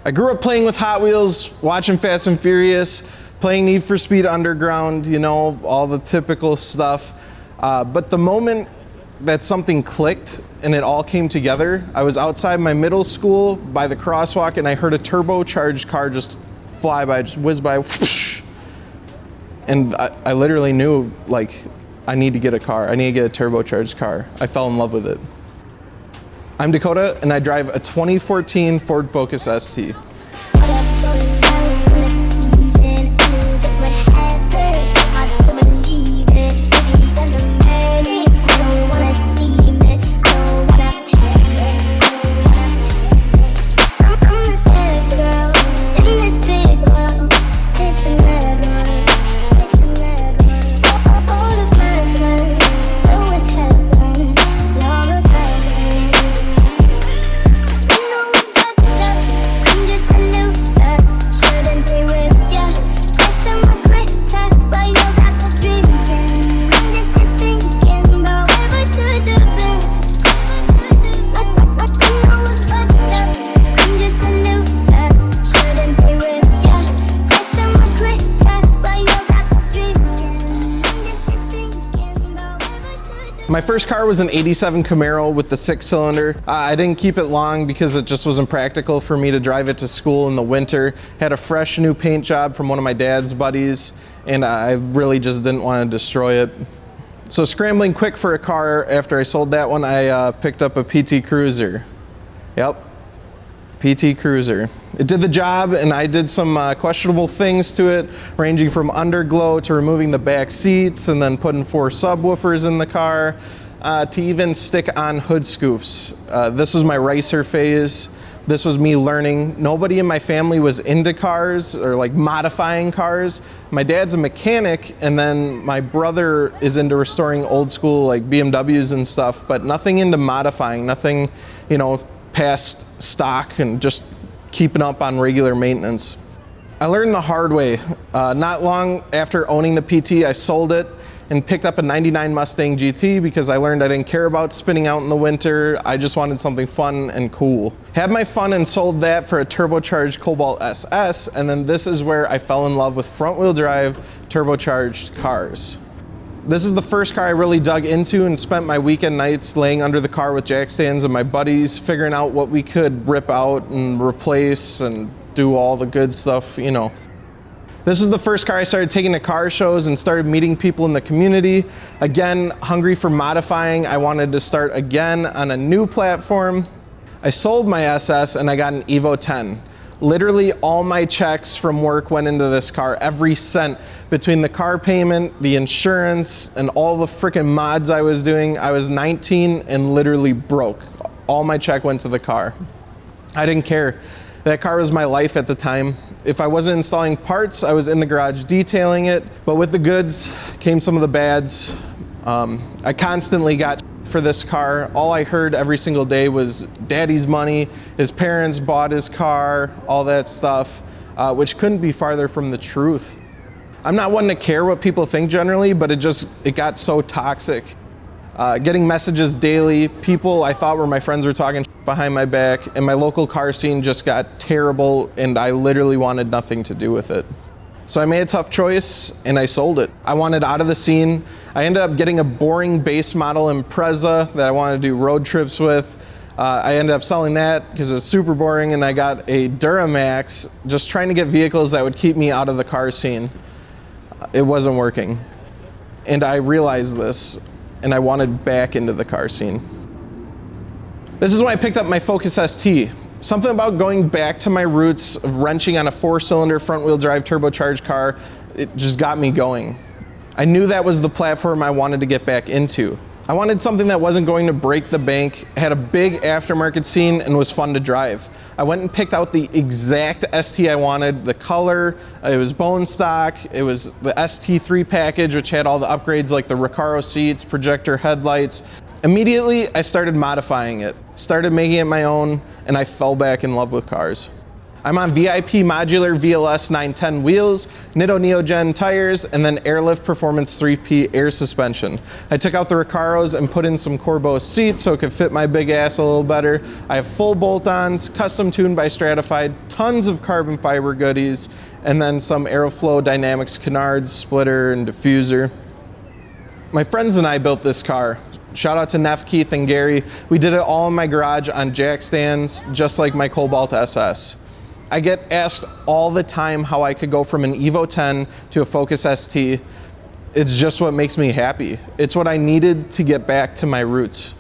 I grew up playing with Hot Wheels, watching Fast and Furious, playing Need for Speed Underground, you know, all the typical stuff. But the moment that something clicked and it all came together, I was outside my middle school by the crosswalk and I heard a turbocharged car just fly by, just whiz by, whoosh. And I literally knew, like, I need to get a car. I need to get a turbocharged car. I fell in love with it. I'm Dakota, and I drive a 2014 Ford Focus ST. My first car was an '87 Camaro with the 6-cylinder. I didn't keep it long because it just wasn't practical for me to drive it to school in the winter. Had a fresh new paint job from one of my dad's buddies, and I really just didn't want to destroy it. So scrambling quick for a car, after I sold that one, I picked up a PT Cruiser. Yep, PT Cruiser. It did the job, and I did some questionable things to it, ranging from underglow to removing the back seats and then putting 4 subwoofers in the car, to even stick on hood scoops. This was my racer phase. This was me learning. Nobody in my family was into cars or like modifying cars. My dad's a mechanic, and then my brother is into restoring old school like BMWs and stuff, but nothing into modifying, nothing, you know, past stock and just keeping up on regular maintenance. I learned the hard way. Not long after owning the PT, I sold it and picked up a '99 Mustang GT because I learned I didn't care about spinning out in the winter. I just wanted something fun and cool. Had my fun and sold that for a turbocharged Cobalt SS, and then this is where I fell in love with front-wheel drive turbocharged cars. This is the first car I really dug into and spent my weekend nights laying under the car with jack stands and my buddies, figuring out what we could rip out and replace and do all the good stuff, you know. This was the first car I started taking to car shows and started meeting people in the community. Again, hungry for modifying, I wanted to start again on a new platform. I sold my SS and I got an Evo 10. Literally all my checks from work went into this car, every cent. Between the car payment, the insurance, and all the freaking mods I was doing, I was 19 and literally broke. All my check went to the car. I didn't care. That car was my life at the time. If I wasn't installing parts, I was in the garage detailing it. But with the goods came some of the bads. I constantly got for this car. All I heard every single day was daddy's money, his parents bought his car, all that stuff, which couldn't be farther from the truth. I'm not one to care what people think generally, but it got so toxic. Getting messages daily, people I thought were my friends were talking behind my back, and my local car scene just got terrible, and I literally wanted nothing to do with it. So I made a tough choice, and I sold it. I wanted out of the scene. I ended up getting a boring base model Impreza that I wanted to do road trips with. I ended up selling that because it was super boring, and I got a Duramax, just trying to get vehicles that would keep me out of the car scene. It wasn't working. And I realized this, and I wanted back into the car scene. This is when I picked up my Focus ST. Something about going back to my roots of wrenching on a 4-cylinder front-wheel drive turbocharged car, it just got me going. I knew that was the platform I wanted to get back into. I wanted something that wasn't going to break the bank, had a big aftermarket scene, and was fun to drive. I went and picked out the exact ST I wanted, the color, it was bone stock, it was the ST3 package, which had all the upgrades like the Recaro seats, projector headlights. Immediately, I started modifying it, started making it my own, and I fell back in love with cars. I'm on VIP modular VLS 910 wheels, Nitto Neogen tires, and then Airlift Performance 3P air suspension. I took out the Recaros and put in some Corbeau seats so it could fit my big ass a little better. I have full bolt-ons, custom tuned by Stratified, tons of carbon fiber goodies, and then some Aeroflow Dynamics canards, splitter, and diffuser. My friends and I built this car. Shout out to Neff, Keith, and Gary. We did it all in my garage on jack stands, just like my Cobalt SS. I get asked all the time how I could go from an Evo 10 to a Focus ST. It's just what makes me happy. It's what I needed to get back to my roots.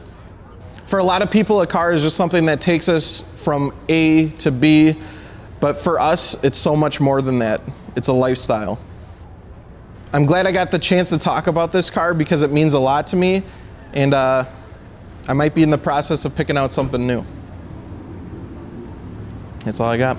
For a lot of people, a car is just something that takes us from A to B, but for us, it's so much more than that. It's a lifestyle. I'm glad I got the chance to talk about this car because it means a lot to me, and I might be in the process of picking out something new. That's all I got.